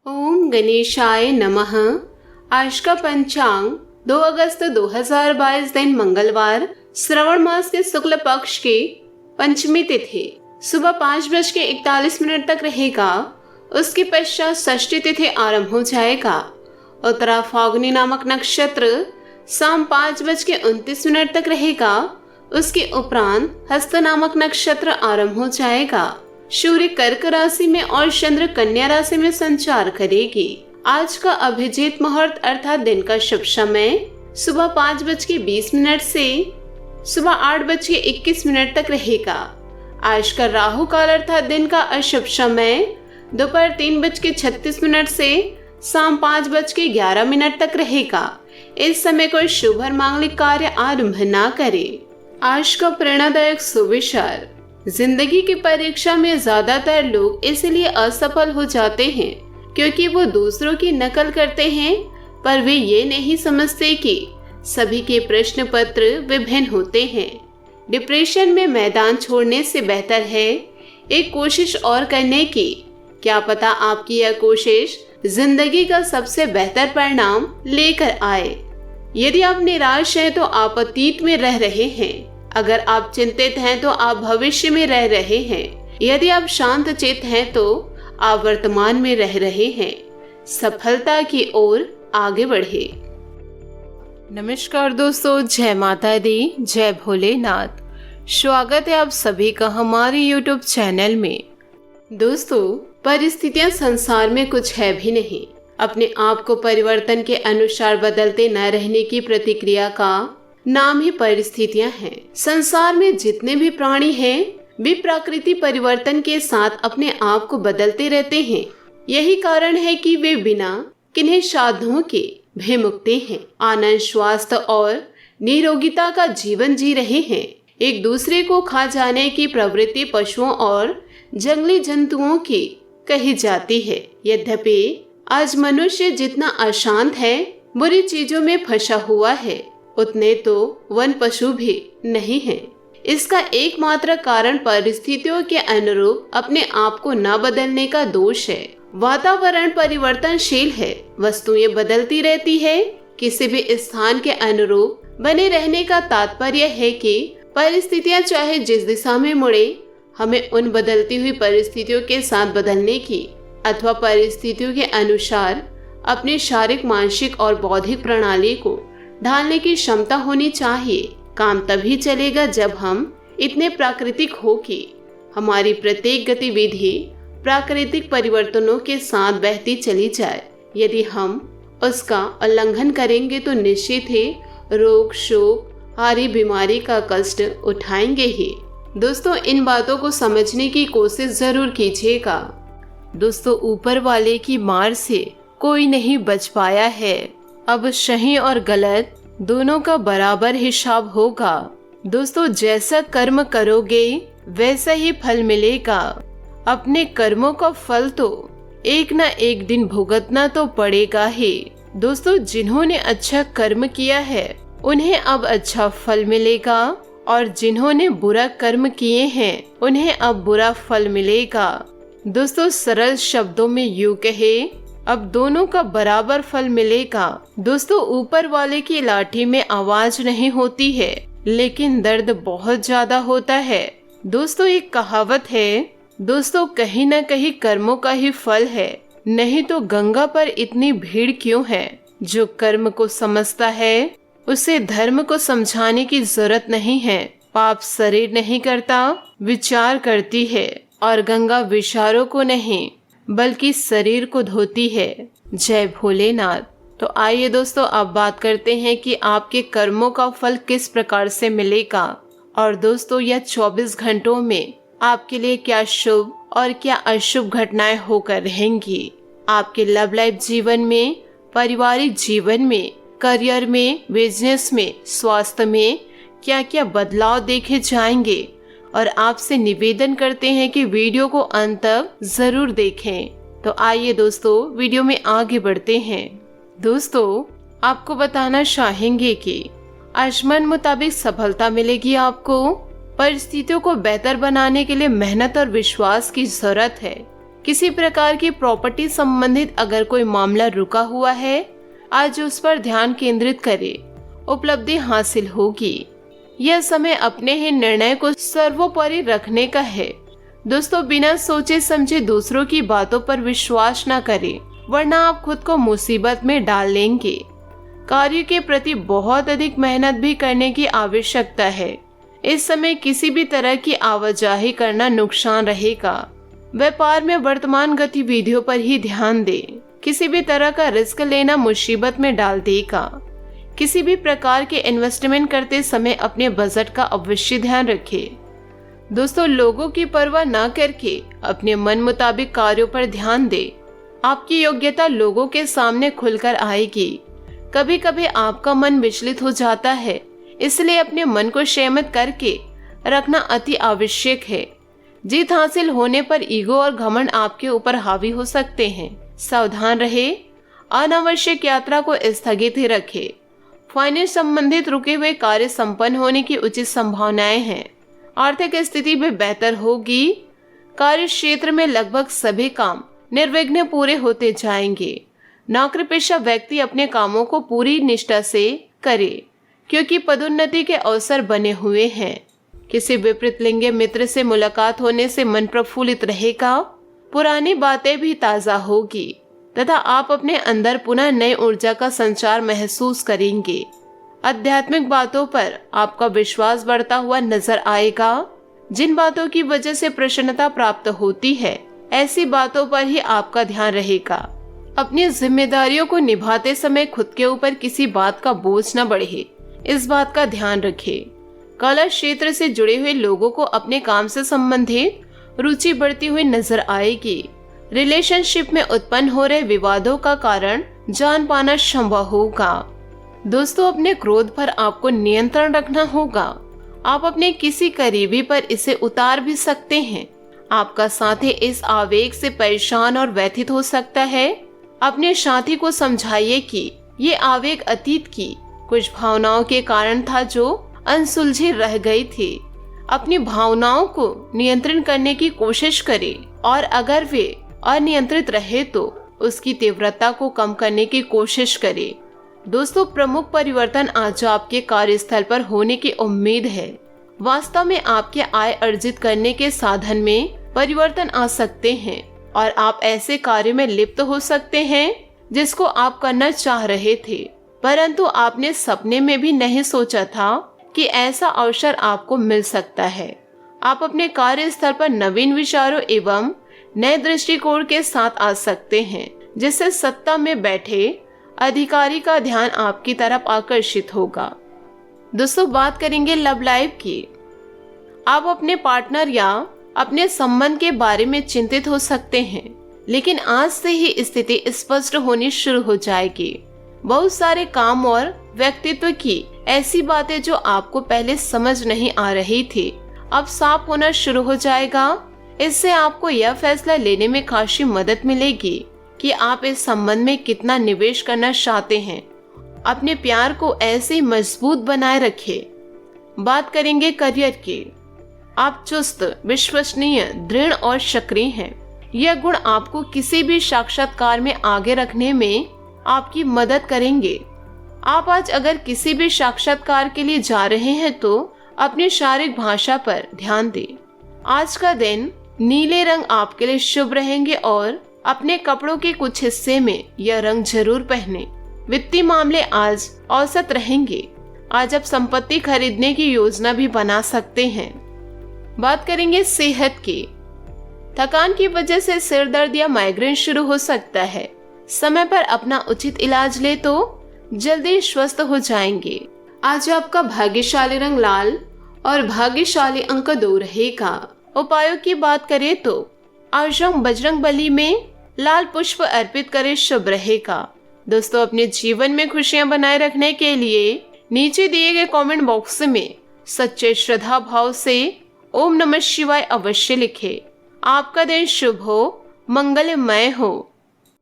ओम गणेशाय नमः। आज का पंचांग 2 अगस्त 2022 दिन मंगलवार, श्रवण मास के शुक्ल पक्ष के पंचमी तिथि सुबह 5:41 तक रहेगा। उसके पश्चात षष्ठी तिथि आरंभ हो जाएगा। उत्तरा फाल्गुनी नामक नक्षत्र शाम 5:29 तक रहेगा। उसके उपरांत हस्त नामक नक्षत्र आरंभ हो जाएगा। सूर्य कर्क राशि में और चंद्र कन्या राशि में संचार करेगी। आज का अभिजीत मुहूर्त अर्थात दिन का शुभ समय सुबह 5:20 से सुबह 8:21 तक रहेगा। आज का राहु काल अर्थात दिन का अशुभ समय दोपहर 3:36 से शाम 5:11 तक रहेगा। इस समय कोई शुभ और मांगलिक कार्य आरंभ ना करे। आज का प्रेरणादायक सुविचार, जिंदगी की परीक्षा में ज्यादातर लोग इसलिए असफल हो जाते हैं क्योंकि वो दूसरों की नकल करते हैं, पर वे ये नहीं समझते कि सभी के प्रश्न पत्र विभिन्न होते हैं। डिप्रेशन में मैदान छोड़ने से बेहतर है एक कोशिश और करने की। क्या पता आपकी यह कोशिश जिंदगी का सबसे बेहतर परिणाम लेकर आए। यदि आप निराश हैं तो आप अतीत में रह रहे हैं। अगर आप चिंतित हैं तो आप भविष्य में रह रहे हैं। यदि आप शांत चित हैं तो आप वर्तमान में रह रहे हैं। सफलता की ओर आगे बढ़े। नमस्कार दोस्तों, जय माता दी, जय भोलेनाथ। स्वागत है आप सभी का हमारे YouTube चैनल में। दोस्तों, परिस्थितियां संसार में कुछ है भी नहीं। अपने आप को परिवर्तन के अनुसार बदलते न रहने की प्रतिक्रिया का नाम ही परिस्थितियां हैं। संसार में जितने भी प्राणी हैं वे प्रकृति परिवर्तन के साथ अपने आप को बदलते रहते हैं। यही कारण है कि वे बिना किन्हीं साधनों के भयमुक्ति हैं, आनंद, स्वास्थ्य और निरोगिता का जीवन जी रहे हैं। एक दूसरे को खा जाने की प्रवृत्ति पशुओं और जंगली जंतुओं की कही जाती है। यद्यपि आज मनुष्य जितना अशांत है, बुरी चीजों में फंसा हुआ है, उतने तो वन पशु भी नहीं हैं। इसका एकमात्र कारण परिस्थितियों के अनुरूप अपने आप को न बदलने का दोष है। वातावरण परिवर्तनशील है, वस्तुएं बदलती रहती है। किसी भी स्थान के अनुरूप बने रहने का तात्पर्य है कि परिस्थितियां चाहे जिस दिशा में मुड़े, हमें उन बदलती हुई परिस्थितियों के साथ बदलने की अथवा परिस्थितियों के अनुसार अपनी शारीरिक, मानसिक और बौद्धिक प्रणाली को ढालने की क्षमता होनी चाहिए। काम तभी चलेगा जब हम इतने प्राकृतिक हो कि हमारी प्रत्येक गतिविधि प्राकृतिक परिवर्तनों के साथ बहती चली जाए। यदि हम उसका उल्लंघन करेंगे तो निश्चित ही रोग, शोक, हारी, बीमारी का कष्ट उठाएंगे ही। दोस्तों, इन बातों को समझने की कोशिश जरूर कीजिएगा। दोस्तों, ऊपर वाले की मार से कोई नहीं बच पाया है। अब सही और गलत दोनों का बराबर हिसाब होगा। दोस्तों, जैसा कर्म करोगे वैसा ही फल मिलेगा। अपने कर्मों का फल तो एक न एक दिन भुगतना तो पड़ेगा ही। दोस्तों, जिन्होंने अच्छा कर्म किया है उन्हें अब अच्छा फल मिलेगा, और जिन्होंने बुरा कर्म किए हैं उन्हें अब बुरा फल मिलेगा। दोस्तों, सरल शब्दों में यूं कहे, अब दोनों का बराबर फल मिलेगा। दोस्तों, ऊपर वाले की लाठी में आवाज नहीं होती है, लेकिन दर्द बहुत ज्यादा होता है। दोस्तों, एक कहावत है, दोस्तों, कहीं न कहीं कर्मों का ही फल है, नहीं तो गंगा पर इतनी भीड़ क्यों है। जो कर्म को समझता है उसे धर्म को समझाने की जरूरत नहीं है। पाप शरीर नहीं करता, विचार करती है, और गंगा विचारों को नहीं बल्कि शरीर को धोती है। जय भोलेनाथ। तो आइए दोस्तों, अब बात करते हैं कि आपके कर्मों का फल किस प्रकार से मिलेगा। और दोस्तों, यह 24 घंटों में आपके लिए क्या शुभ और क्या अशुभ घटनाएं होकर रहेंगी। आपके लव लाइफ जीवन में, पारिवारिक जीवन में, करियर में, बिजनेस में, स्वास्थ्य में क्या क्या बदलाव देखे जाएंगे। और आपसे निवेदन करते हैं कि वीडियो को अंत तक जरूर देखें। तो आइए दोस्तों, वीडियो में आगे बढ़ते हैं। दोस्तों, आपको बताना चाहेंगे कि आज मन मुताबिक सफलता मिलेगी आपको। परिस्थितियों को बेहतर बनाने के लिए मेहनत और विश्वास की जरूरत है। किसी प्रकार की प्रॉपर्टी संबंधित अगर कोई मामला रुका हुआ है, आज उस पर ध्यान केंद्रित करें, उपलब्धि हासिल होगी। यह समय अपने ही निर्णय को सर्वोपरि रखने का है। दोस्तों, बिना सोचे समझे दूसरों की बातों पर विश्वास न करें, वरना आप खुद को मुसीबत में डाल लेंगे। कार्य के प्रति बहुत अधिक मेहनत भी करने की आवश्यकता है। इस समय किसी भी तरह की आवाजाही करना नुकसान रहेगा। व्यापार में वर्तमान गतिविधियों पर ही ध्यान दें। किसी भी तरह का रिस्क लेना मुसीबत में डाल देगा। किसी भी प्रकार के इन्वेस्टमेंट करते समय अपने बजट का अवश्य ध्यान रखें। दोस्तों, लोगों की परवाह न करके अपने मन मुताबिक कार्यों पर ध्यान दें। आपकी योग्यता लोगों के सामने खुलकर आएगी। कभी कभी आपका मन विचलित हो जाता है, इसलिए अपने मन को संयमित करके रखना अति आवश्यक है। जीत हासिल होने पर ईगो और घमंड आपके ऊपर हावी हो सकते हैं। सावधान रहे। अनावश्यक यात्रा को स्थगित ही रखें। फाइनेंस संबंधित रुके हुए कार्य संपन्न होने की उचित संभावनाएं हैं। आर्थिक स्थिति भी बेहतर होगी। कार्य क्षेत्र में लगभग सभी काम निर्विघ्न पूरे होते जाएंगे। नौकरी पेशा व्यक्ति अपने कामों को पूरी निष्ठा से करे, क्योंकि पदोन्नति के अवसर बने हुए हैं। किसी विपरीत लिंगी मित्र से मुलाकात होने से मन प्रफुल्लित रहेगा। पुरानी बातें भी ताजा होगी तथा आप अपने अंदर पुनः नई ऊर्जा का संचार महसूस करेंगे। आध्यात्मिक बातों पर आपका विश्वास बढ़ता हुआ नजर आएगा। जिन बातों की वजह से प्रसन्नता प्राप्त होती है, ऐसी बातों पर ही आपका ध्यान रहेगा। अपनी जिम्मेदारियों को निभाते समय खुद के ऊपर किसी बात का बोझ न बढ़े, इस बात का ध्यान रखें। कला क्षेत्र से जुड़े हुए लोगों को अपने काम से संबंधित रुचि बढ़ती हुई नजर आएगी। रिलेशनशिप में उत्पन्न हो रहे विवादों का कारण जान पाना संभव होगा। दोस्तों, अपने क्रोध पर आपको नियंत्रण रखना होगा। आप अपने किसी करीबी पर इसे उतार भी सकते हैं। आपका साथी इस आवेग से परेशान और व्यथित हो सकता है। अपने साथी को समझाइए कि ये आवेग अतीत की कुछ भावनाओं के कारण था जो अनसुलझी रह गई थी। अपनी भावनाओं को नियंत्रण करने की कोशिश करें और अगर वे अनियंत्रित रहे तो उसकी तीव्रता को कम करने की कोशिश करें। दोस्तों, प्रमुख परिवर्तन आज आपके कार्यस्थल पर होने की उम्मीद है। वास्तव में आपके आय अर्जित करने के साधन में परिवर्तन आ सकते हैं और आप ऐसे कार्य में लिप्त हो सकते हैं जिसको आप करना चाह रहे थे, परंतु आपने सपने में भी नहीं सोचा था कि ऐसा अवसर आपको मिल सकता है। आप अपने कार्यस्थल पर नवीन विचारों एवं नए दृष्टिकोण के साथ आ सकते हैं, जिससे सत्ता में बैठे अधिकारी का ध्यान आपकी तरफ आकर्षित होगा। दोस्तों, बात करेंगे लव लाइफ की। आप अपने पार्टनर या अपने संबंध के बारे में चिंतित हो सकते हैं, लेकिन आज से ही स्थिति स्पष्ट होनी शुरू हो जाएगी। बहुत सारे काम और व्यक्तित्व की ऐसी बातें जो आपको पहले समझ नहीं आ रही थी, अब साफ होना शुरू हो जाएगा। इससे आपको यह फैसला लेने में खासी मदद मिलेगी कि आप इस संबंध में कितना निवेश करना चाहते हैं। अपने प्यार को ऐसे मजबूत बनाए रखें। बात करेंगे करियर की। आप चुस्त, विश्वसनीय, दृढ़ और सक्रिय हैं। यह गुण आपको किसी भी साक्षात्कार में आगे रखने में आपकी मदद करेंगे। आप आज अगर किसी भी साक्षात्कार के लिए जा रहे हैं तो अपनी शारीरिक भाषा पर ध्यान दें। आज का दिन नीले रंग आपके लिए शुभ रहेंगे और अपने कपड़ों के कुछ हिस्से में यह रंग जरूर पहने। वित्तीय मामले आज औसत रहेंगे। आज आप संपत्ति खरीदने की योजना भी बना सकते हैं। बात करेंगे सेहत की। थकान की वजह से सिर दर्द या माइग्रेन शुरू हो सकता है। समय पर अपना उचित इलाज ले तो जल्दी स्वस्थ हो जाएंगे। आज आपका भाग्यशाली रंग लाल और भाग्यशाली अंक 2 रहेगा। उपायों की बात करें तो आज हम बजरंगबली में लाल पुष्प अर्पित करें, शुभ रहेगा। दोस्तों, अपने जीवन में खुशियां बनाए रखने के लिए नीचे दिए गए कमेंट बॉक्स में सच्चे श्रद्धा भाव से ओम नमः शिवाय अवश्य लिखें। आपका दिन शुभ हो, मंगलमय हो।